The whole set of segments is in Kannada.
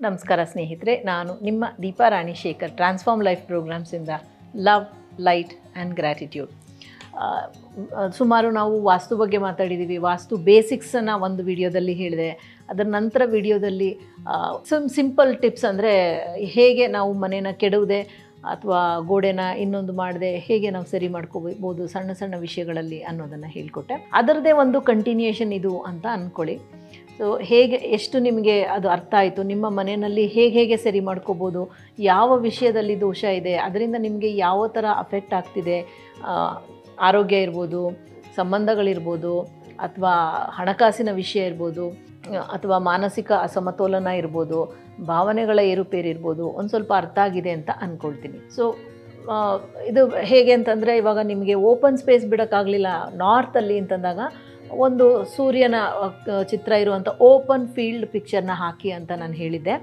ನಮಸ್ಕಾರ ಸ್ನೇಹಿತರೆ, ನಾನು ನಿಮ್ಮ ದೀಪಾ ರಾಣಿ ಶೇಖರ್ ಟ್ರಾನ್ಸ್ಫಾರ್ಮ್ ಲೈಫ್ ಪ್ರೋಗ್ರಾಮ್ಸಿಂದ ಲವ್, ಲೈಟ್ ಆ್ಯಂಡ್ ಗ್ರ್ಯಾಟಿಟ್ಯೂಡ್. ಸುಮಾರು ನಾವು ವಾಸ್ತು ಬಗ್ಗೆ ಮಾತಾಡಿದ್ದೀವಿ. ವಾಸ್ತು ಬೇಸಿಕ್ಸನ್ನು ಒಂದು ವಿಡಿಯೋದಲ್ಲಿ ಹೇಳಿದೆ. ಅದರ ನಂತರ ವಿಡಿಯೋದಲ್ಲಿ ಸಿಂಪಲ್ ಟಿಪ್ಸ್ ಅಂದರೆ ಹೇಗೆ ನಾವು ಮನೇನ ಕೆಡವುದೇ ಅಥವಾ ಗೋಡೆನ ಇನ್ನೊಂದು ಮಾಡದೆ ಹೇಗೆ ನಾವು ಸರಿ ಮಾಡ್ಕೋಬೋದು ಸಣ್ಣ ಸಣ್ಣ ವಿಷಯಗಳಲ್ಲಿ ಅನ್ನೋದನ್ನು ಹೇಳಿಕೊಟ್ಟೆ. ಅದರದ್ದೇ ಒಂದು ಕಂಟಿನ್ಯೂಯೇಷನ್ ಇದು ಅಂತ ಅಂದ್ಕೊಳ್ಳಿ. ಸೊ ಹೇಗೆ ಎಷ್ಟು ನಿಮಗೆ ಅದು ಅರ್ಥ ಆಯಿತು, ನಿಮ್ಮ ಮನೆಯಲ್ಲಿ ಹೇಗೆ ಸರಿ ಮಾಡ್ಕೋಬೋದು, ಯಾವ ವಿಷಯದಲ್ಲಿ ದೋಷ ಇದೆ, ಅದರಿಂದ ನಿಮಗೆ ಯಾವ ಥರ ಅಫೆಕ್ಟ್ ಆಗ್ತಿದೆ, ಆರೋಗ್ಯ ಇರ್ಬೋದು, ಸಂಬಂಧಗಳಿರ್ಬೋದು, ಅಥವಾ ಹಣಕಾಸಿನ ವಿಷಯ ಇರ್ಬೋದು, ಅಥವಾ ಮಾನಸಿಕ ಅಸಮತೋಲನ ಇರ್ಬೋದು, ಭಾವನೆಗಳ ಏರುಪೇರು ಇರ್ಬೋದು, ಒಂದು ಸ್ವಲ್ಪ ಅರ್ಥ ಆಗಿದೆ ಅಂತ ಅಂದ್ಕೊಳ್ತೀನಿ. ಸೊ ಇದು ಹೇಗೆ ಅಂತಂದರೆ, ಇವಾಗ ನಿಮಗೆ ಓಪನ್ ಸ್ಪೇಸ್ ಬಿಡೋಕ್ಕಾಗಲಿಲ್ಲ ನಾರ್ತಲ್ಲಿ ಅಂತಂದಾಗ ಒಂದು ಸೂರ್ಯನ ಚಿತ್ರ ಇರುವಂಥ ಓಪನ್ ಫೀಲ್ಡ್ ಪಿಕ್ಚರ್ನ ಹಾಕಿ ಅಂತ ನಾನು ಹೇಳಿದ್ದೆ.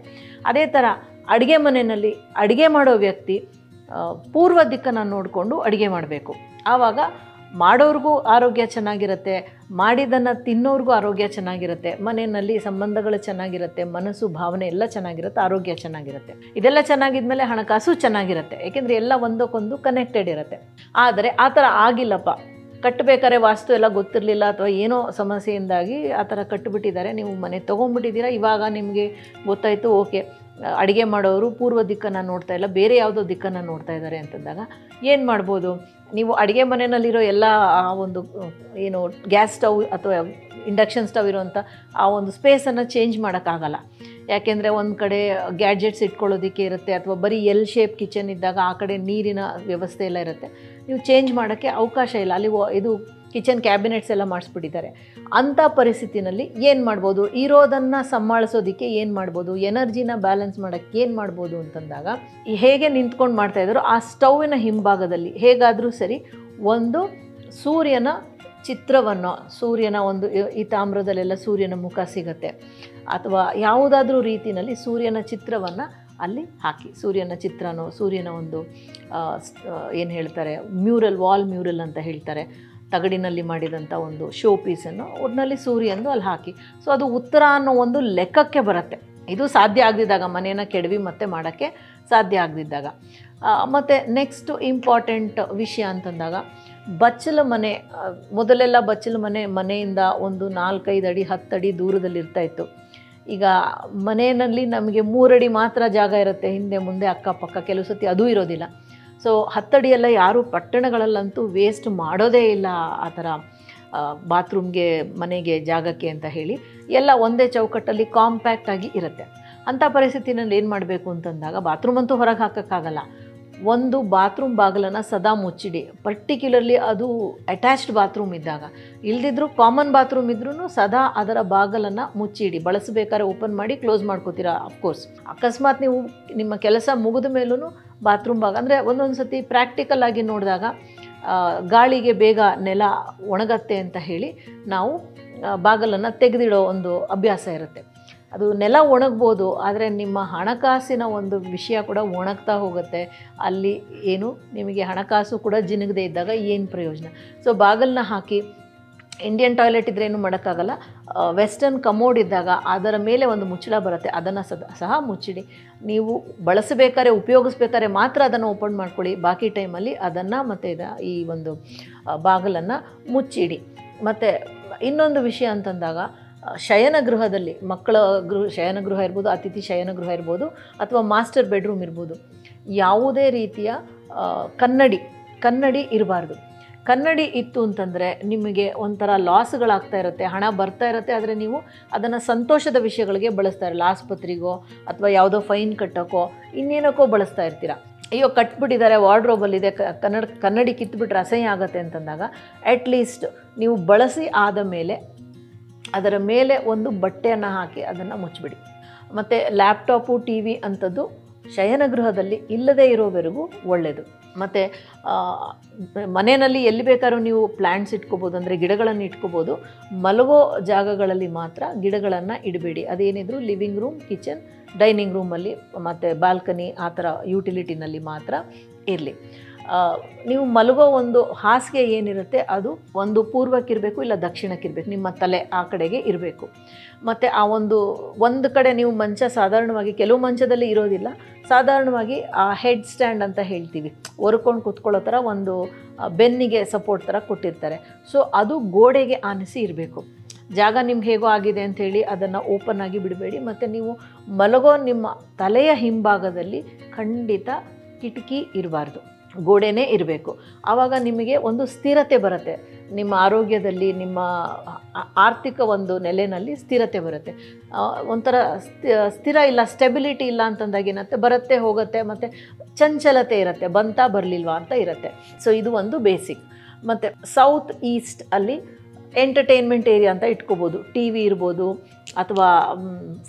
ಅದೇ ಥರ ಅಡುಗೆ ಮನೆಯಲ್ಲಿ ಅಡುಗೆ ಮಾಡೋ ವ್ಯಕ್ತಿ ಪೂರ್ವ ದಿಕ್ಕನ್ನು ನೋಡಿಕೊಂಡು ಅಡುಗೆ ಮಾಡಬೇಕು. ಆವಾಗ ಮಾಡೋರಿಗೂ ಆರೋಗ್ಯ ಚೆನ್ನಾಗಿರುತ್ತೆ, ಮಾಡಿದ್ದನ್ನು ತಿನ್ನೋರಿಗೂ ಆರೋಗ್ಯ ಚೆನ್ನಾಗಿರುತ್ತೆ, ಮನೆಯಲ್ಲಿ ಸಂಬಂಧಗಳು ಚೆನ್ನಾಗಿರುತ್ತೆ, ಮನಸ್ಸು ಭಾವನೆ ಎಲ್ಲ ಚೆನ್ನಾಗಿರುತ್ತೆ, ಆರೋಗ್ಯ ಚೆನ್ನಾಗಿರುತ್ತೆ. ಇದೆಲ್ಲ ಚೆನ್ನಾಗಿದ್ಮೇಲೆ ಹಣಕಾಸು ಚೆನ್ನಾಗಿರುತ್ತೆ, ಏಕೆಂದರೆ ಎಲ್ಲ ಒಂದಕ್ಕೊಂದು ಕನೆಕ್ಟೆಡ್ ಇರುತ್ತೆ. ಆದರೆ ಆ ಥರ ಆಗಿಲ್ಲಪ್ಪ, ಕಟ್ಟಬೇಕಾದ್ರೆ ವಾಸ್ತು ಎಲ್ಲ ಗೊತ್ತಿರಲಿಲ್ಲ ಅಥವಾ ಏನೋ ಸಮಸ್ಯೆಯಿಂದಾಗಿ ಆ ಥರ ಕಟ್ಟಿಬಿಟ್ಟಿದ್ದಾರೆ, ನೀವು ಮನೆ ತೊಗೊಂಡ್ಬಿಟ್ಟಿದ್ದೀರಾ, ಇವಾಗ ನಿಮಗೆ ಗೊತ್ತಾಯಿತು, ಓಕೆ ಅಡುಗೆ ಮಾಡೋರು ಪೂರ್ವ ದಿಕ್ಕನ್ನು ನೋಡ್ತಾ ಇಲ್ಲ, ಬೇರೆ ಯಾವುದೋ ದಿಕ್ಕನ್ನು ನೋಡ್ತಾ ಇದ್ದಾರೆ ಅಂತಂದಾಗ ಏನು ಮಾಡ್ಬೋದು? ನೀವು ಅಡುಗೆ ಮನೆಯಲ್ಲಿರೋ ಎಲ್ಲ ಆ ಒಂದು ಏನು ಗ್ಯಾಸ್ ಸ್ಟವ್ ಅಥವಾ ಇಂಡಕ್ಷನ್ ಸ್ಟವ್ ಇರೋವಂಥ ಆ ಒಂದು ಸ್ಪೇಸನ್ನು ಚೇಂಜ್ ಮಾಡೋಕ್ಕಾಗಲ್ಲ. ಯಾಕೆಂದರೆ ಒಂದು ಕಡೆ ಗ್ಯಾಡ್ಜೆಟ್ಸ್ ಇಟ್ಕೊಳ್ಳೋದಕ್ಕೆ ಇರುತ್ತೆ, ಅಥವಾ ಬರೀ ಎಲ್ ಶೇಪ್ ಕಿಚನ್ ಇದ್ದಾಗ ಆ ಕಡೆ ನೀರಿನ ವ್ಯವಸ್ಥೆ ಎಲ್ಲ ಇರುತ್ತೆ, ನೀವು ಚೇಂಜ್ ಮಾಡೋಕ್ಕೆ ಅವಕಾಶ ಇಲ್ಲ. ಅಲ್ಲಿ ಇದು ಕಿಚನ್ ಕ್ಯಾಬಿನೆಟ್ಸ್ ಎಲ್ಲ ಮಾಡಿಸ್ಬಿಟ್ಟಿದ್ದಾರೆ. ಅಂಥ ಪರಿಸ್ಥಿತಿನಲ್ಲಿ ಏನು ಮಾಡ್ಬೋದು? ಇರೋದನ್ನು ಸಂಭಾಳಿಸೋದಕ್ಕೆ ಏನು ಮಾಡ್ಬೋದು? ಎನರ್ಜಿನ ಬ್ಯಾಲೆನ್ಸ್ ಮಾಡೋಕ್ಕೆ ಏನು ಮಾಡ್ಬೋದು ಅಂತಂದಾಗ, ಹೇಗೆ ನಿಂತ್ಕೊಂಡು ಮಾಡ್ತಾಯಿದ್ರು ಆ ಸ್ಟವ್ವಿನ ಹಿಂಭಾಗದಲ್ಲಿ ಹೇಗಾದರೂ ಸರಿ ಒಂದು ಸೂರ್ಯನ ಚಿತ್ರವನ್ನು, ಸೂರ್ಯನ ಒಂದು ಈ ತಾಮ್ರದಲ್ಲೆಲ್ಲ ಸೂರ್ಯನ ಮುಖ ಸಿಗುತ್ತೆ, ಅಥವಾ ಯಾವುದಾದ್ರೂ ರೀತಿಯಲ್ಲಿ ಸೂರ್ಯನ ಚಿತ್ರವನ್ನು ಅಲ್ಲಿ ಹಾಕಿ, ಸೂರ್ಯನ ಚಿತ್ರನೋ ಸೂರ್ಯನ ಒಂದು ಏನು ಹೇಳ್ತಾರೆ ಮ್ಯೂರಲ್, ವಾಲ್ ಮ್ಯೂರಲ್ ಅಂತ ಹೇಳ್ತಾರೆ, ತಗಡಿನಲ್ಲಿ ಮಾಡಿದಂಥ ಒಂದು ಶೋ ಪೀಸನ್ನು ಒಟ್ಟಿನಲ್ಲಿ ಸೂರ್ಯಂದು ಅಲ್ಲಿ ಹಾಕಿ. ಸೊ ಅದು ಉತ್ತರ ಅನ್ನೋ ಒಂದು ಲೆಕ್ಕಕ್ಕೆ ಬರುತ್ತೆ. ಇದು ಸಾಧ್ಯ ಆಗದಿದ್ದಾಗ, ಮನೇನ ಕೆಡವಿ ಮತ್ತೆ ಮಾಡೋಕ್ಕೆ ಸಾಧ್ಯ ಆಗದಿದ್ದಾಗ. ಮತ್ತು ನೆಕ್ಸ್ಟು ಇಂಪಾರ್ಟೆಂಟ್ ವಿಷಯ ಅಂತಂದಾಗ, ಬಚ್ಚಲ ಮನೆ. ಮೊದಲೆಲ್ಲ ಬಚ್ಚಲ ಮನೆಯಿಂದ ಒಂದು 4-5 ಅಡಿ 10 ಅಡಿ ದೂರದಲ್ಲಿರ್ತಾಯಿತ್ತು. ಈಗ ಮನೆಯಲ್ಲಿ ನಮಗೆ 3 ಅಡಿ ಮಾತ್ರ ಜಾಗ ಇರುತ್ತೆ, ಹಿಂದೆ ಮುಂದೆ ಅಕ್ಕಪಕ್ಕ, ಕೆಲವು ಸತಿ ಅದೂ ಇರೋದಿಲ್ಲ. ಸೊ 10 ಅಡಿಯೆಲ್ಲ ಯಾರೂ ಪಟ್ಟಣಗಳಲ್ಲಂತೂ ವೇಸ್ಟ್ ಮಾಡೋದೇ ಇಲ್ಲ ಆ ಥರ ಬಾತ್ರೂಮ್ಗೆ, ಮನೆಗೆ, ಜಾಗಕ್ಕೆ ಅಂತ ಹೇಳಿ ಎಲ್ಲ ಒಂದೇ ಚೌಕಟ್ಟಲ್ಲಿ ಕಾಂಪ್ಯಾಕ್ಟಾಗಿ ಇರುತ್ತೆ. ಅಂಥ ಪರಿಸ್ಥಿತಿನಲ್ಲಿ ಏನು ಮಾಡಬೇಕು ಅಂತಂದಾಗ, ಬಾತ್ರೂಮ್ ಅಂತೂ ಹೊರಗೆ ಹಾಕೋಕ್ಕಾಗಲ್ಲ, ಒಂದು ಬಾತ್ರೂಮ್ ಬಾಗಿಲನ್ನು ಸದಾ ಮುಚ್ಚಿಡಿ. ಪರ್ಟಿಕ್ಯುಲರ್ಲಿ ಅದು ಅಟ್ಯಾಚ್ಡ್ ಬಾತ್ರೂಮ್ ಇದ್ದಾಗ, ಇಲ್ದಿದ್ರೂ ಕಾಮನ್ ಬಾತ್ರೂಮ್ ಇದ್ರೂ ಸದಾ ಅದರ ಬಾಗಿಲನ್ನು ಮುಚ್ಚಿಡಿ. ಬಳಸಬೇಕಾದ್ರೆ ಓಪನ್ ಮಾಡಿ ಕ್ಲೋಸ್ ಮಾಡ್ಕೋತೀರಾ. ಅಫ್ಕೋರ್ಸ್ ಅಕಸ್ಮಾತ್ ನೀವು ನಿಮ್ಮ ಕೆಲಸ ಮುಗಿದ ಮೇಲೂ ಬಾತ್ರೂಮ್ ಅಂದರೆ ಒಂದೊಂದು ಸತಿ ಪ್ರಾಕ್ಟಿಕಲ್ ಆಗಿ ನೋಡಿದಾಗ ಗಾಳಿಗೆ ಬೇಗ ನೆಲ ಒಣಗತ್ತೆ ಅಂತ ಹೇಳಿ ನಾವು ಬಾಗಿಲನ್ನು ತೆಗೆದಿಡೋ ಒಂದು ಅಭ್ಯಾಸ ಇರುತ್ತೆ. ಅದು ನೆಲ ಒಣಗ್ಬೋದು, ಆದರೆ ನಿಮ್ಮ ಹಣಕಾಸಿನ ಒಂದು ವಿಷಯ ಕೂಡ ಒಣಗ್ತಾ ಹೋಗುತ್ತೆ. ಅಲ್ಲಿ ಏನು ನಿಮಗೆ ಹಣಕಾಸು ಕೂಡ ಜಿನುಗದೆ ಇದ್ದಾಗ ಏನು ಪ್ರಯೋಜನ? ಸೊ ಬಾಗಿಲನ್ನ ಹಾಕಿ. ಇಂಡಿಯನ್ ಟಾಯ್ಲೆಟ್ ಇದ್ದರೆ ಏನು ಮಾಡೋಕ್ಕಾಗಲ್ಲ, ವೆಸ್ಟರ್ನ್ ಕಮೋಡ್ ಇದ್ದಾಗ ಅದರ ಮೇಲೆ ಒಂದು ಮುಚ್ಚಳ ಬರುತ್ತೆ, ಅದನ್ನು ಸಹ ಮುಚ್ಚಿಡಿ. ನೀವು ಬಳಸಬೇಕಾದ್ರೆ, ಉಪಯೋಗಿಸ್ಬೇಕಾದ್ರೆ ಮಾತ್ರ ಅದನ್ನು ಓಪನ್ ಮಾಡ್ಕೊಳ್ಳಿ, ಬಾಕಿ ಟೈಮಲ್ಲಿ ಅದನ್ನು ಮತ್ತು ಈ ಒಂದು ಬಾಗಿಲನ್ನು ಮುಚ್ಚಿಡಿ. ಮತ್ತು ಇನ್ನೊಂದು ವಿಷಯ ಅಂತಂದಾಗ, ಶಯನಗೃಹದಲ್ಲಿ ಮಕ್ಕಳ ಶಯನಗೃಹ ಇರ್ಬೋದು, ಅತಿಥಿ ಶಯನಗೃಹ ಇರ್ಬೋದು, ಅಥವಾ ಮಾಸ್ಟರ್ ಬೆಡ್ರೂಮ್ ಇರ್ಬೋದು, ಯಾವುದೇ ರೀತಿಯ ಕನ್ನಡಿ ಇರಬಾರ್ದು. ಕನ್ನಡಿ ಇತ್ತು ಅಂತಂದರೆ ನಿಮಗೆ ಒಂಥರ ಲಾಸ್ಗಳಾಗ್ತಾ ಇರುತ್ತೆ, ಹಣ ಬರ್ತಾ ಇರುತ್ತೆ, ಆದರೆ ನೀವು ಅದನ್ನು ಸಂತೋಷದ ವಿಷಯಗಳಿಗೆ ಬಳಸ್ತಾ ಇರಲ್ಲ. ಆಸ್ಪತ್ರೆಗೋ ಅಥವಾ ಯಾವುದೋ ಫೈನ್ ಕಟ್ಟೋಕ್ಕೋ ಇನ್ನೇನಕ್ಕೋ ಬಳಸ್ತಾ ಇರ್ತೀರ. ಅಯ್ಯೋ ಕಟ್ಬಿಟ್ಟಿದ್ದಾರೆ, ವಾರ್ಡ್ರೋಬಲ್ಲಿದೆ, ಕನ್ನಡಿ ಕಿತ್ಬಿಟ್ರೆ ಅಸಹ್ಯ ಆಗುತ್ತೆ ಅಂತಂದಾಗ, ಅಟ್ಲೀಸ್ಟ್ ನೀವು ಬಳಸಿ ಆದ ಮೇಲೆ ಅದರ ಮೇಲೆ ಒಂದು ಬಟ್ಟೆಯನ್ನು ಹಾಕಿ ಅದನ್ನು ಮುಚ್ಚಿಬಿಡಿ. ಮತ್ತು ಲ್ಯಾಪ್ಟಾಪು, ಟಿ ವಿ ಅಂಥದ್ದು ಶಯನಗೃಹದಲ್ಲಿ ಇಲ್ಲದೇ ಇರೋವರೆಗೂ ಒಳ್ಳೆಯದು. ಮತ್ತು ಮನೆಯಲ್ಲಿ ಎಲ್ಲಿ ಬೇಕಾದ್ರೂ ನೀವು ಪ್ಲ್ಯಾಂಟ್ಸ್ ಇಟ್ಕೋಬೋದು, ಅಂದರೆ ಗಿಡಗಳನ್ನು ಇಟ್ಕೋಬೋದು. ಮಲಗೋ ಜಾಗಗಳಲ್ಲಿ ಮಾತ್ರ ಗಿಡಗಳನ್ನು ಇಡಬೇಡಿ. ಅದೇನಿದ್ರು ಲಿವಿಂಗ್ ರೂಮ್, ಕಿಚನ್, ಡೈನಿಂಗ್ ರೂಮಲ್ಲಿ ಮತ್ತು ಬಾಲ್ಕನಿ ಆ ಥರ ಯುಟಿಲಿಟಿನಲ್ಲಿ ಮಾತ್ರ ಇರಲಿ. ನೀವು ಮಲಗೋ ಒಂದು ಹಾಸಿಗೆ ಏನಿರುತ್ತೆ ಅದು ಒಂದು ಪೂರ್ವಕ್ಕಿರಬೇಕು ಇಲ್ಲ ದಕ್ಷಿಣಕ್ಕಿರಬೇಕು, ನಿಮ್ಮ ತಲೆ ಆ ಕಡೆಗೆ ಇರಬೇಕು. ಮತ್ತು ಆ ಒಂದು ಕಡೆ ನೀವು ಮಂಚ ಸಾಧಾರಣವಾಗಿ ಕೆಲವು ಮಂಚದಲ್ಲಿ ಇರೋದಿಲ್ಲ, ಸಾಧಾರಣವಾಗಿ ಆ ಹೆಡ್ ಸ್ಟ್ಯಾಂಡ್ ಅಂತ ಹೇಳ್ತೀವಿ, ಒರ್ಕೊಂಡು ಕೂತ್ಕೊಳ್ಳೋ ಥರ ಒಂದು ಬೆನ್ನಿಗೆ ಸಪೋರ್ಟ್ ಥರ ಕೊಟ್ಟಿರ್ತಾರೆ. ಸೊ ಅದು ಗೋಡೆಗೆ ಆನಿಸಿ ಇರಬೇಕು. ಜಾಗ ನಿಮ್ಗೆ ಹೇಗೋ ಆಗಿದೆ ಅಂಥೇಳಿ ಅದನ್ನು ಓಪನ್ ಆಗಿ ಬಿಡಬೇಡಿ. ಮತ್ತು ನೀವು ಮಲಗೋ ನಿಮ್ಮ ತಲೆಯ ಹಿಂಭಾಗದಲ್ಲಿ ಖಂಡಿತ ಕಿಟಕಿ ಇರಬಾರ್ದು, ಗೋಡೆನೇ ಇರಬೇಕು. ಆವಾಗ ನಿಮಗೆ ಒಂದು ಸ್ಥಿರತೆ ಬರುತ್ತೆ, ನಿಮ್ಮ ಆರೋಗ್ಯದಲ್ಲಿ, ನಿಮ್ಮ ಆರ್ಥಿಕ ಒಂದು ನೆಲೆಯಲ್ಲಿ ಸ್ಥಿರತೆ ಬರುತ್ತೆ. ಒಂಥರ ಸ್ಥಿರ ಇಲ್ಲ, ಸ್ಟೆಬಿಲಿಟಿ ಇಲ್ಲ ಅಂತಂದಾಗ ಏನಂತೆ ಬರುತ್ತೆ ಹೋಗುತ್ತೆ, ಮತ್ತು ಚಂಚಲತೆ ಇರುತ್ತೆ, ಬಂತಾ ಬರಲಿಲ್ವಾ ಅಂತ ಇರುತ್ತೆ. ಸೊ ಇದು ಒಂದು ಬೇಸಿಕ್. ಮತ್ತು ಸೌತ್ ಈಸ್ಟ್ ಅಲ್ಲಿ ಎಂಟರ್ಟೈನ್ಮೆಂಟ್ ಏರಿಯಾ ಅಂತ ಇಟ್ಕೋಬೋದು, ಟಿ ವಿ ಇರ್ಬೋದು, ಅಥವಾ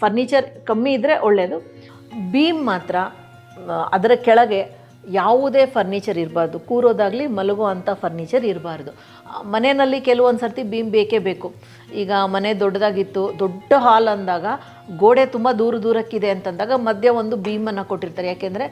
ಫರ್ನಿಚರ್ ಕಮ್ಮಿ ಇದ್ದರೆ ಒಳ್ಳೆಯದು. ಬೀಮ್ ಮಾತ್ರ ಅದರ ಕೆಳಗೆ ಯಾವುದೇ ಫರ್ನಿಚರ್ ಇರಬಾರ್ದು, ಕೂರೋದಾಗಲಿ ಮಲಗೋ ಅಂಥ ಫರ್ನಿಚರ್ ಇರಬಾರ್ದು. ಮನೆಯಲ್ಲಿ ಕೆಲವೊಂದು ಸರ್ತಿ ಬೀಮ್ ಬೇಕೇ ಬೇಕು. ಈಗ ಮನೆ ದೊಡ್ಡದಾಗಿತ್ತು, ದೊಡ್ಡ ಹಾಲ್ ಅಂದಾಗ ಗೋಡೆ ತುಂಬ ದೂರಕ್ಕಿದೆ ಅಂತಂದಾಗ ಮಧ್ಯೆ ಒಂದು ಬೀಮನ್ನು ಕೊಟ್ಟಿರ್ತಾರೆ, ಯಾಕೆಂದರೆ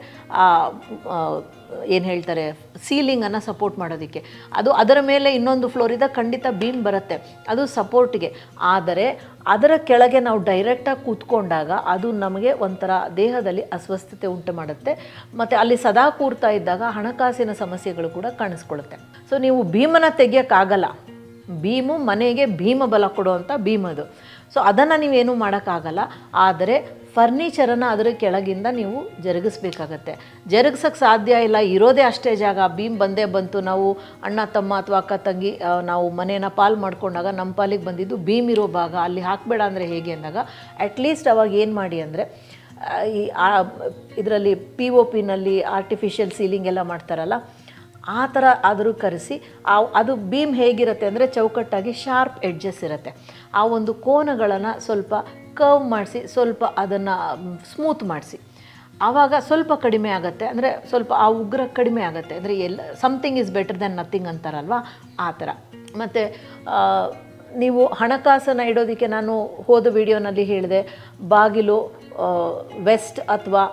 ಏನು ಹೇಳ್ತಾರೆ ಸೀಲಿಂಗನ್ನು ಸಪೋರ್ಟ್ ಮಾಡೋದಕ್ಕೆ. ಅದು ಅದರ ಮೇಲೆ ಇನ್ನೊಂದು ಫ್ಲೋರಿಂದ ಖಂಡಿತ ಬೀಮ್ ಬರುತ್ತೆ, ಅದು ಸಪೋರ್ಟಿಗೆ. ಆದರೆ ಅದರ ಕೆಳಗೆ ನಾವು ಡೈರೆಕ್ಟಾಗಿ ಕೂತ್ಕೊಂಡಾಗ ಅದು ನಮಗೆ ಒಂಥರ ದೇಹದಲ್ಲಿ ಅಸ್ವಸ್ಥತೆ ಉಂಟು ಮಾಡುತ್ತೆ, ಮತ್ತು ಅಲ್ಲಿ ಸದಾ ಕೂರ್ತಾ ಇದ್ದಾಗ ಹಣಕಾಸಿನ ಸಮಸ್ಯೆಗಳು ಕೂಡ ಕಾಣಿಸ್ಕೊಳ್ಳುತ್ತೆ. ಸೊ ನೀವು ಭೀಮನ ತೆಗಿಯೋಕ್ಕಾಗಲ್ಲ, ಭೀಮು ಮನೆಗೆ ಭೀಮ ಬಲ ಕೊಡುವಂಥ ಭೀಮ್ ಅದು. ಸೊ ಅದನ್ನು ನೀವೇನು ಮಾಡೋಕ್ಕಾಗಲ್ಲ. ಆದರೆ ಫರ್ನಿಚರನ್ನು ಅದರ ಕೆಳಗಿಂದ ನೀವು ಜರುಗಿಸ್ಬೇಕಾಗತ್ತೆ. ಜರುಗಿಸೋಕ್ಕೆ ಸಾಧ್ಯ ಇಲ್ಲ, ಇರೋದೇ ಅಷ್ಟೇ ಜಾಗ, ಭೀಮ್ ಬಂದೇ ಬಂತು, ನಾವು ಅಣ್ಣ ತಮ್ಮ ಅಥವಾ ಅಕ್ಕ ತಂಗಿ ನಾವು ಮನೇನ ಪಾಲು ಮಾಡ್ಕೊಂಡಾಗ ನಮ್ಮ ಪಾಲಿಗೆ ಬಂದಿದ್ದು ಭೀಮ್ ಇರೋ ಭಾಗ ಅಲ್ಲಿ ಹಾಕಬೇಡ ಅಂದರೆ ಹೇಗೆ ಅಂದಾಗ ಅಟ್ಲೀಸ್ಟ್ ಅವಾಗ ಏನು ಮಾಡಿ ಅಂದರೆ ಈ ಇದರಲ್ಲಿ POPನಲ್ಲಿ ಆರ್ಟಿಫಿಷಿಯಲ್ ಸೀಲಿಂಗ್ ಎಲ್ಲ ಮಾಡ್ತಾರಲ್ಲ, ಆ ಥರ ಆದರೂ ಕರೆಸಿ ಅದು ಬೀಮ್ ಹೇಗಿರುತ್ತೆ ಅಂದರೆ ಚೌಕಟ್ಟಾಗಿ ಶಾರ್ಪ್ ಎಡ್ಜಸ್ ಇರುತ್ತೆ. ಆ ಒಂದು ಕೋನಗಳನ್ನು ಸ್ವಲ್ಪ ಕರ್ವ್ ಮಾಡಿಸಿ, ಸ್ವಲ್ಪ ಅದನ್ನು ಸ್ಮೂತ್ ಮಾಡಿಸಿ, ಆವಾಗ ಸ್ವಲ್ಪ ಕಡಿಮೆ ಆಗುತ್ತೆ. ಅಂದರೆ ಸ್ವಲ್ಪ ಆ ಉಗ್ರ ಕಡಿಮೆ ಆಗುತ್ತೆ. ಅಂದರೆ something is better than nothing ಅಂತಾರಲ್ವ, ಆ ಥರ. ಮತ್ತು ನೀವು ಹಣಕಾಸನ್ನು ಇಡೋದಕ್ಕೆ ನಾನು ಹೋದ ವಿಡಿಯೋನಲ್ಲಿ ಹೇಳಿದೆ, ಬಾಗಿಲು ವೆಸ್ಟ್ ಅಥವಾ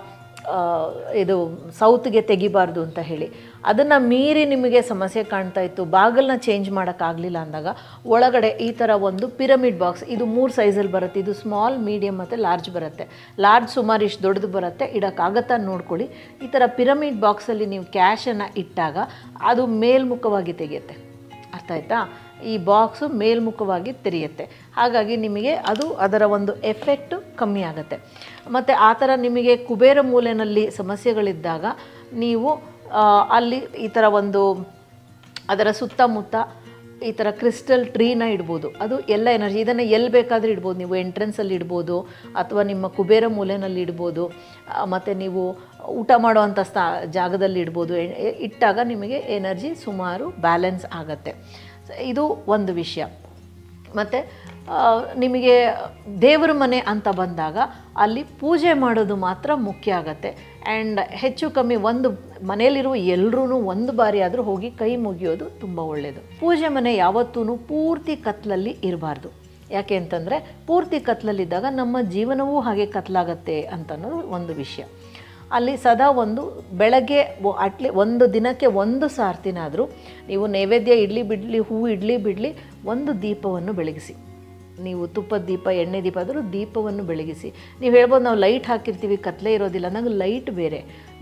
ಇದು ಸೌತ್ಗೆ ತೆಗಿಬಾರ್ದು ಅಂತ ಹೇಳಿ. ಅದನ್ನು ಮೀರಿ ನಿಮಗೆ ಸಮಸ್ಯೆ ಕಾಣ್ತಾ ಇತ್ತು, ಬಾಗಿಲನ್ನ ಚೇಂಜ್ ಮಾಡೋಕ್ಕಾಗಲಿಲ್ಲ ಅಂದಾಗ ಒಳಗಡೆ ಈ ಥರ ಒಂದು ಪಿರಮಿಡ್ ಬಾಕ್ಸ್, ಇದು 3 ಸೈಜಲ್ಲಿ ಬರುತ್ತೆ. ಇದು ಸ್ಮಾಲ್, ಮೀಡಿಯಮ್ ಮತ್ತು ಲಾರ್ಜ್ ಬರುತ್ತೆ. ಲಾರ್ಜ್ ಸುಮಾರು ಇಷ್ಟು ದೊಡ್ಡದು ಬರುತ್ತೆ, ಇಡೋಕ್ಕಾಗತ್ತಾ ನೋಡ್ಕೊಳ್ಳಿ. ಈ ಥರ ಪಿರಮಿಡ್ ಬಾಕ್ಸಲ್ಲಿ ನೀವು ಕ್ಯಾಶನ್ನು ಇಟ್ಟಾಗ ಅದು ಮೇಲ್ಮುಖವಾಗಿ ತೆಗೆಯುತ್ತೆ. ಅರ್ಥ ಆಯ್ತಾ? ಈ ಬಾಕ್ಸು ಮೇಲ್ಮುಖವಾಗಿ ತೆರೆಯುತ್ತೆ. ಹಾಗಾಗಿ ನಿಮಗೆ ಅದು ಅದರ ಒಂದು ಎಫೆಕ್ಟು ಕಮ್ಮಿ ಆಗುತ್ತೆ. ಮತ್ತು ಆ ಥರ ನಿಮಗೆ ಕುಬೇರ ಮೂಲೆಯಲ್ಲಿ ಸಮಸ್ಯೆಗಳಿದ್ದಾಗ ನೀವು ಅಲ್ಲಿ ಈ ಥರ ಒಂದು ಅದರ ಸುತ್ತಮುತ್ತ ಈ ಥರ ಕ್ರಿಸ್ಟಲ್ ಟ್ರೀನ ಇಡ್ಬೋದು. ಅದು ಎಲ್ಲ ಎನರ್ಜಿ, ಇದನ್ನು ಎಲ್ಲಿ ಬೇಕಾದರೂ ಇಡ್ಬೋದು. ನೀವು ಎಂಟ್ರೆನ್ಸಲ್ಲಿ ಇಡ್ಬೋದು, ಅಥವಾ ನಿಮ್ಮ ಕುಬೇರ ಮೂಲೆಯಲ್ಲಿ ಇಡ್ಬೋದು, ಮತ್ತು ನೀವು ಊಟ ಮಾಡುವಂಥ ಜಾಗದಲ್ಲಿ ಇಡ್ಬೋದು. ಇಟ್ಟಾಗ ನಿಮಗೆ ಎನರ್ಜಿ ಸುಮಾರು ಬ್ಯಾಲೆನ್ಸ್ ಆಗುತ್ತೆ. ಇದು ಒಂದು ವಿಷಯ. ಮತ್ತು ನಿಮಗೆ ದೇವರ ಮನೆ ಅಂತ ಬಂದಾಗ ಅಲ್ಲಿ ಪೂಜೆ ಮಾಡೋದು ಮಾತ್ರ ಮುಖ್ಯ ಆಗುತ್ತೆ. ಆ್ಯಂಡ್ ಹೆಚ್ಚು ಕಮ್ಮಿ ಒಂದು ಮನೆಯಲ್ಲಿರುವ ಎಲ್ಲರೂ ಒಂದು ಬಾರಿ ಆದರೂ ಹೋಗಿ ಕೈ ಮುಗಿಯೋದು ತುಂಬ ಒಳ್ಳೆಯದು. ಪೂಜೆ ಮನೆ ಯಾವತ್ತೂ ಪೂರ್ತಿ ಕತ್ತಲಲ್ಲಿ ಇರಬಾರ್ದು. ಯಾಕೆ ಅಂತಂದರೆ ಪೂರ್ತಿ ಕತ್ತಲಲ್ಲಿದ್ದಾಗ ನಮ್ಮ ಜೀವನವೂ ಹಾಗೆ ಕತ್ತಲಾಗತ್ತೆ ಅಂತನ್ನೋದು ಒಂದು ವಿಷಯ. ಅಲ್ಲಿ ಸದಾ ಒಂದು ಬೆಳಗ್ಗೆ ಒಂದು ದಿನಕ್ಕೆ ಒಂದು ಸಾರ್ತಿನಾದರೂ ನೀವು ನೈವೇದ್ಯ ಇಡಲಿ ಬಿಡಲಿ, ಹೂವು ಇಡಲಿ ಬಿಡಲಿ, ಒಂದು ದೀಪವನ್ನು ಬೆಳಗಿಸಿ. ನೀವು ತುಪ್ಪದ ದೀಪ, ಎಣ್ಣೆ ದೀಪ ಆದರೂ ದೀಪವನ್ನು ಬೆಳಗಿಸಿ. ನೀವು ಹೇಳ್ಬೋದು ನಾವು ಲೈಟ್ ಹಾಕಿರ್ತೀವಿ ಕತ್ತಲೆ ಇರೋದಿಲ್ಲ, ನಂಗೆ ಲೈಟ್ ಬೇರೆ.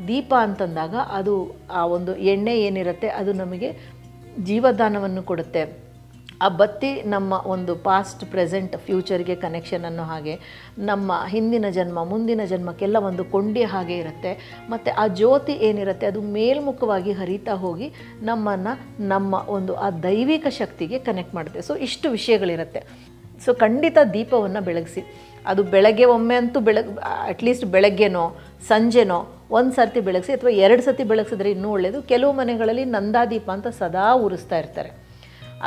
ದೀಪ ಅಂತಂದಾಗ ಅದು ಆ ಒಂದು ಎಣ್ಣೆ ಏನಿರುತ್ತೆ ಅದು ನಮಗೆ ಜೀವದಾನವನ್ನು ಕೊಡುತ್ತೆ. ಆ ಬತ್ತಿ ನಮ್ಮ ಒಂದು ಪಾಸ್ಟ್, ಪ್ರೆಸೆಂಟ್, ಫ್ಯೂಚರ್ಗೆ ಕನೆಕ್ಷನ್ ಅನ್ನೋ ಹಾಗೆ, ನಮ್ಮ ಹಿಂದಿನ ಜನ್ಮ ಮುಂದಿನ ಜನ್ಮಕ್ಕೆಲ್ಲ ಒಂದು ಕೊಂಡಿ ಹಾಗೆ ಇರುತ್ತೆ. ಮತ್ತು ಆ ಜ್ಯೋತಿ ಏನಿರುತ್ತೆ ಅದು ಮೇಲ್ಮುಖವಾಗಿ ಹರಿತಾ ಹೋಗಿ ನಮ್ಮನ್ನು ನಮ್ಮ ಒಂದು ಆ ದೈವಿಕ ಶಕ್ತಿಗೆ ಕನೆಕ್ಟ್ ಮಾಡುತ್ತೆ. ಸೊ ಇಷ್ಟು ವಿಷಯಗಳಿರುತ್ತೆ. ಸೊ ಖಂಡಿತ ದೀಪವನ್ನು ಬೆಳಗಿಸಿ. ಅದು ಬೆಳಗ್ಗೆ ಒಮ್ಮೆ ಅಂತೂ ಅಟ್ಲೀಸ್ಟ್ ಬೆಳಗ್ಗೆನೋ ಸಂಜೆನೋ ಒಂದು ಸರ್ತಿ ಬೆಳಗಿಸಿ, ಅಥವಾ 2 ಸರ್ತಿ ಬೆಳಗಿಸಿದ್ರೆ ಇನ್ನೂ ಒಳ್ಳೆಯದು. ಕೆಲವು ಮನೆಗಳಲ್ಲಿ ನಂದಾದೀಪ ಅಂತ ಸದಾ ಉರಿಸ್ತಾ ಇರ್ತಾರೆ.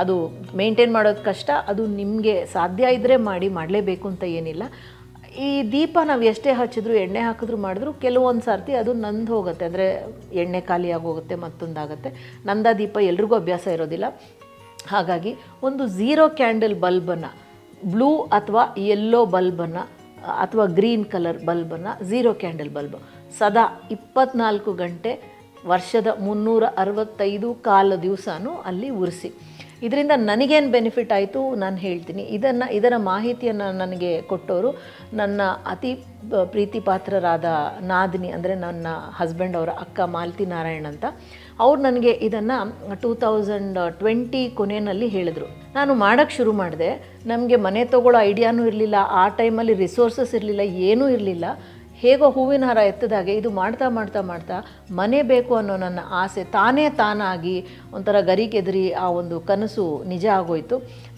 ಅದು ಮೇಂಟೈನ್ ಮಾಡೋದು ಕಷ್ಟ. ಅದು ನಿಮಗೆ ಸಾಧ್ಯ ಇದ್ದರೆ ಮಾಡಲೇಬೇಕು ಅಂತ ಏನಿಲ್ಲ. ಈ ದೀಪ ನಾವು ಎಷ್ಟೇ ಹಚ್ಚಿದ್ರು, ಎಣ್ಣೆ ಹಾಕಿದ್ರು ಮಾಡಿದ್ರು ಕೆಲವೊಂದು ಸರ್ತಿ ಅದು ನಂದು ಹೋಗುತ್ತೆ. ಅಂದರೆ ಎಣ್ಣೆ ಖಾಲಿಯಾಗಿ ಹೋಗುತ್ತೆ, ಮತ್ತೊಂದಾಗುತ್ತೆ. ನಂದಾ ದೀಪ ಎಲ್ರಿಗೂ ಅಭ್ಯಾಸ ಇರೋದಿಲ್ಲ. ಹಾಗಾಗಿ ಒಂದು 0 ಕ್ಯಾಂಡಲ್ ಬಲ್ಬನ್ನು, ಬ್ಲೂ ಅಥವಾ ಯೆಲ್ಲೋ ಬಲ್ಬನ್ನು ಅಥವಾ ಗ್ರೀನ್ ಕಲರ್ ಬಲ್ಬನ್ನು, 0 ಕ್ಯಾಂಡಲ್ ಬಲ್ಬ್ ಸದಾ 24 ಗಂಟೆ ವರ್ಷದ 365 ಕಾಲ ದಿವಸನೂ ಅಲ್ಲಿ ಉರಿಸಿ. ಇದರಿಂದ ನನಗೇನು ಬೆನಿಫಿಟ್ ಆಯಿತು ನಾನು ಹೇಳ್ತೀನಿ. ಇದರ ಮಾಹಿತಿಯನ್ನು ನನಗೆ ಕೊಟ್ಟವರು ನನ್ನ ಅತಿ ಪ್ರೀತಿ ಪಾತ್ರರಾದ ನಾದಿನಿ, ಅಂದರೆ ನನ್ನ ಹಸ್ಬೆಂಡ್ ಅವರ ಅಕ್ಕ ಮಾಲತಿ ನಾರಾಯಣ್ ಅಂತ. ಅವ್ರು ನನಗೆ ಇದನ್ನು 2020 ಕೊನೆಯಲ್ಲಿ ಹೇಳಿದ್ರು. ನಾನು ಮಾಡೋಕ್ಕೆ ಶುರು ಮಾಡಿದೆ. ನಮಗೆ ಮನೆ ತೊಗೊಳ್ಳೋ ಐಡಿಯಾನೂ ಇರಲಿಲ್ಲ, ಆ ಟೈಮಲ್ಲಿ ರಿಸೋರ್ಸಸ್ ಇರಲಿಲ್ಲ, ಏನೂ ಇರಲಿಲ್ಲ. ಹೇಗೋ ಹೂವಿನ ಹಾರ ಎತ್ತದಾಗೆ ಇದು ಮಾಡ್ತಾ ಮಾಡ್ತಾ ಮಾಡ್ತಾ ಮನೆ ಬೇಕು ಅನ್ನೋ ನನ್ನ ಆಸೆ ತಾನಾಗಿ ಒಂಥರ ಗರಿಗೆದರಿ ಆ ಒಂದು ಕನಸು ನಿಜ ಆಗೋಯಿತು.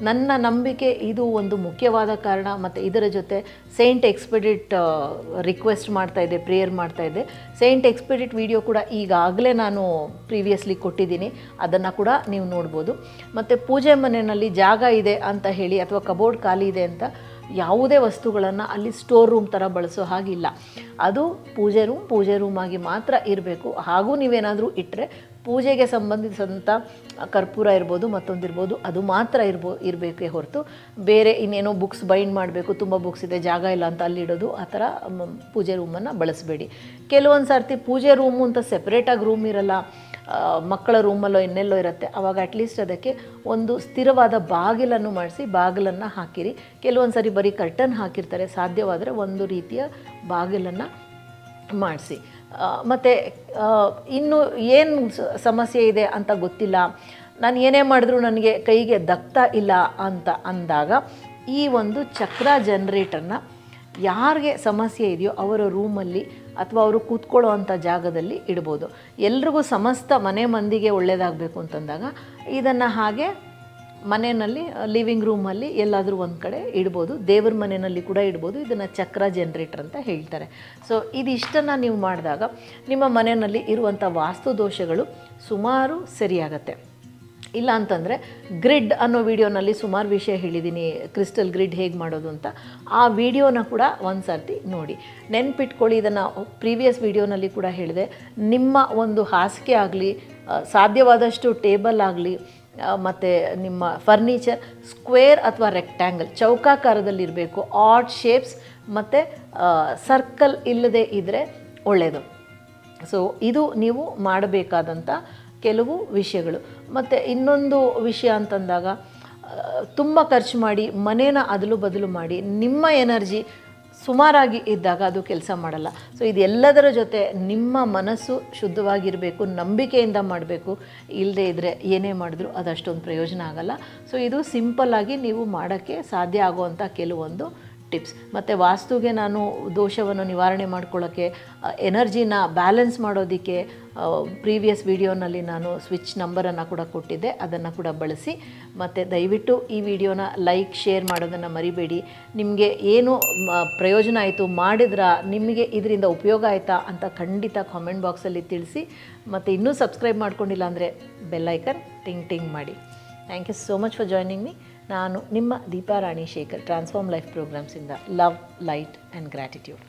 ನನ್ನ ನಂಬಿಕೆ ಇದು ಒಂದು ಮುಖ್ಯವಾದ ಕಾರಣ. ಮತ್ತು ಇದರ ಜೊತೆ ಸೈಂಟ್ ಎಕ್ಸ್ಪೆಡಿಟ್ ರಿಕ್ವೆಸ್ಟ್ ಮಾಡ್ತಾಯಿದ್ದೆ, ಪ್ರೇಯರ್ ಮಾಡ್ತಾಯಿದ್ದೆ. ಸೈಂಟ್ ಎಕ್ಸ್ಪೆಡಿಟ್ ವಿಡಿಯೋ ಕೂಡ ಈಗಾಗಲೇ ನಾನು ಪ್ರೀವಿಯಸ್ಲಿ ಕೊಟ್ಟಿದ್ದೀನಿ, ಅದನ್ನು ಕೂಡ ನೀವು ನೋಡ್ಬೋದು. ಮತ್ತು ಪೂಜೆ ಮನೆಯಲ್ಲಿ ಜಾಗ ಇದೆ ಅಂತ ಹೇಳಿ ಅಥವಾ ಕಬೋರ್ಡ್ ಖಾಲಿ ಇದೆ ಅಂತ ಯಾವುದೇ ವಸ್ತುಗಳನ್ನು ಅಲ್ಲಿ ಸ್ಟೋರ್ ರೂಮ್ ಥರ ಬಳಸೋ ಹಾಗಿಲ್ಲ. ಅದು ಪೂಜೆ ರೂಮಾಗಿ ಮಾತ್ರ ಇರಬೇಕು. ಹಾಗೂ ನೀವೇನಾದರೂ ಇಟ್ಟರೆ ಪೂಜೆಗೆ ಸಂಬಂಧಿಸಿದಂಥ ಕರ್ಪೂರ ಇರ್ಬೋದು, ಮತ್ತೊಂದಿರ್ಬೋದು, ಅದು ಮಾತ್ರ ಇರಬೇಕೇ ಹೊರತು ಬೇರೆ ಇನ್ನೇನೋ ಬುಕ್ಸ್ ಬೈಂಡ್ ಮಾಡಬೇಕು, ತುಂಬ ಬುಕ್ಸ್ ಇದೆ ಜಾಗ ಇಲ್ಲ ಅಂತ ಅಲ್ಲಿಡೋದು, ಆ ಥರ ಪೂಜೆ ರೂಮನ್ನು ಬಳಸಬೇಡಿ. ಕೆಲವೊಂದು ಸರ್ತಿ ಪೂಜೆ ರೂಮು ಅಂತ ಸೆಪ್ರೇಟಾಗಿ ರೂಮ್ ಇರಲ್ಲ, ಮಕ್ಕಳ ರೂಮಲ್ಲೋ ಇನ್ನೆಲ್ಲೋ ಇರುತ್ತೆ. ಆವಾಗ ಅಟ್ಲೀಸ್ಟ್ ಅದಕ್ಕೆ ಒಂದು ಸ್ಥಿರವಾದ ಬಾಗಿಲನ್ನು ಮಾಡಿಸಿ ಬಾಗಿಲನ್ನು ಹಾಕಿರಿ. ಕೆಲವೊಂದು ಸರಿ ಬರೀ ಕರ್ಟನ್ ಹಾಕಿರ್ತಾರೆ, ಸಾಧ್ಯವಾದರೆ ಒಂದು ರೀತಿಯ ಬಾಗಿಲನ್ನು ಮಾಡಿಸಿ. ಮತ್ತು ಇನ್ನು ಏನು ಸಮಸ್ಯೆ ಇದೆ ಅಂತ ಗೊತ್ತಿಲ್ಲ, ನಾನು ಏನೇ ಮಾಡಿದ್ರೂ ನನಗೆ ಕೈಗೆ ದಕ್ತಾ ಇಲ್ಲ ಅಂತ ಅಂದಾಗ ಈ ಒಂದು ಚಕ್ರ ಜನ್ರೇಟರ್ನ ಯಾರಿಗೆ ಸಮಸ್ಯೆ ಇದೆಯೋ ಅವರ ರೂಮಲ್ಲಿ ಅಥವಾ ಅವರು ಕೂತ್ಕೊಳ್ಳೋ ಅಂಥ ಜಾಗದಲ್ಲಿ ಇಡ್ಬೋದು. ಎಲ್ರಿಗೂ ಸಮಸ್ತ ಮನೆ ಮಂದಿಗೆ ಒಳ್ಳೆಯದಾಗಬೇಕು ಅಂತಂದಾಗ ಇದನ್ನು ಹಾಗೆ ಮನೆಯಲ್ಲಿ ಲಿವಿಂಗ್ ರೂಮಲ್ಲಿ ಎಲ್ಲಾದರೂ ಒಂದು ಕಡೆ ಇಡ್ಬೋದು, ದೇವ್ರ ಮನೆಯಲ್ಲಿ ಕೂಡ ಇಡ್ಬೋದು. ಇದನ್ನು ಚಕ್ರ ಜನ್ರೇಟರ್ ಅಂತ ಹೇಳ್ತಾರೆ. ಸೊ ಇದಿಷ್ಟನ್ನು ನೀವು ಮಾಡಿದಾಗ ನಿಮ್ಮ ಮನೆಯಲ್ಲಿ ಇರುವಂಥ ವಾಸ್ತು ದೋಷಗಳು ಸುಮಾರು ಸರಿಯಾಗತ್ತೆ. ಇಲ್ಲ ಅಂತಂದರೆ ಗ್ರಿಡ್ ಅನ್ನೋ ವಿಡಿಯೋನಲ್ಲಿ ಸುಮಾರು ವಿಷಯ ಹೇಳಿದ್ದೀನಿ, ಕ್ರಿಸ್ಟಲ್ ಗ್ರಿಡ್ ಹೇಗೆ ಮಾಡೋದು ಅಂತ. ಆ ವಿಡಿಯೋನ ಕೂಡ ಒಂದು ಸರ್ತಿ ನೋಡಿ, ನೆನ್ಪಿಟ್ಕೊಳ್ಳಿ. ಇದನ್ನು ಪ್ರೀವಿಯಸ್ ವಿಡಿಯೋನಲ್ಲಿ ಕೂಡ ಹೇಳಿದೆ. ನಿಮ್ಮ ಒಂದು ಹಾಸಿಗೆ ಆಗಲಿ, ಸಾಧ್ಯವಾದಷ್ಟು ಟೇಬಲ್ ಆಗಲಿ, ಮತ್ತು ನಿಮ್ಮ ಫರ್ನಿಚರ್ ಸ್ಕ್ವೇರ್ ಅಥವಾ ರೆಕ್ಟ್ಯಾಂಗಲ್ ಚೌಕಾಕಾರದಲ್ಲಿರಬೇಕು. ಆಡ್ ಶೇಪ್ಸ್ ಮತ್ತು ಸರ್ಕಲ್ ಇಲ್ಲದೆ ಇದ್ದರೆ ಒಳ್ಳೆಯದು. ಸೊ ಇದು ನೀವು ಮಾಡಬೇಕಾದಂಥ ಕೆಲವು ವಿಷಯಗಳು. ಮತ್ತು ಇನ್ನೊಂದು ವಿಷಯ ಅಂತಂದಾಗ ತುಂಬ ಖರ್ಚು ಮಾಡಿ ಮನೇನ ಅದಲು ಬದಲು ಮಾಡಿ ನಿಮ್ಮ ಎನರ್ಜಿ ಸುಮಾರಾಗಿ ಇದ್ದಾಗ ಅದು ಕೆಲಸ ಮಾಡಲ್ಲ. ಸೊ ಇದೆಲ್ಲದರ ಜೊತೆ ನಿಮ್ಮ ಮನಸ್ಸು ಶುದ್ಧವಾಗಿರಬೇಕು, ನಂಬಿಕೆಯಿಂದ ಮಾಡಬೇಕು. ಇಲ್ಲದೇ ಇದ್ದರೆ ಏನೇ ಮಾಡಿದ್ರೂ ಅದಷ್ಟೊಂದು ಪ್ರಯೋಜನ ಆಗಲ್ಲ. ಸೊ ಇದು ಸಿಂಪಲ್ಲಾಗಿ ನೀವು ಮಾಡೋಕ್ಕೆ ಸಾಧ್ಯ ಆಗುವಂಥ ಕೆಲವೊಂದು ಟಿಪ್ಸ್. ಮತ್ತು ವಾಸ್ತುಗೆ ನಾನು ದೋಷವನ್ನು ನಿವಾರಣೆ ಮಾಡ್ಕೊಳ್ಳೋಕ್ಕೆ, ಎನರ್ಜಿನ ಬ್ಯಾಲೆನ್ಸ್ ಮಾಡೋದಕ್ಕೆ ಪ್ರೀವಿಯಸ್ ವಿಡಿಯೋನಲ್ಲಿ ನಾನು ಸ್ವಿಚ್ ನಂಬರನ್ನು ಕೂಡ ಕೊಟ್ಟಿದ್ದೆ, ಅದನ್ನು ಕೂಡ ಬಳಸಿ. ಮತ್ತು ದಯವಿಟ್ಟು ಈ ವಿಡಿಯೋನ ಲೈಕ್ ಶೇರ್ ಮಾಡೋದನ್ನು ಮರಿಬೇಡಿ. ನಿಮಗೆ ಏನು ಪ್ರಯೋಜನ ಆಯಿತು, ಮಾಡಿದ್ರಾ, ನಿಮಗೆ ಇದರಿಂದ ಉಪಯೋಗ ಆಯಿತಾ ಅಂತ ಖಂಡಿತ ಕಾಮೆಂಟ್ ಬಾಕ್ಸಲ್ಲಿ ತಿಳಿಸಿ. ಮತ್ತು ಇನ್ನೂ ಸಬ್ಸ್ಕ್ರೈಬ್ ಮಾಡ್ಕೊಂಡಿಲ್ಲ ಅಂದರೆ ಬೆಲ್ಲೈಕನ್ ಟಿಂಗ್ ಮಾಡಿ. Thank you so much for joining me. ನಾನು ನಿಮ್ಮ ದೀಪಾ ರಾಣಿ ಶೇಖರ್, ಟ್ರಾನ್ಸ್ಫಾರ್ಮ್ ಲೈಫ್ ಪ್ರೋಗ್ರಾಮ್ಸಿಂದ. Love, light and gratitude.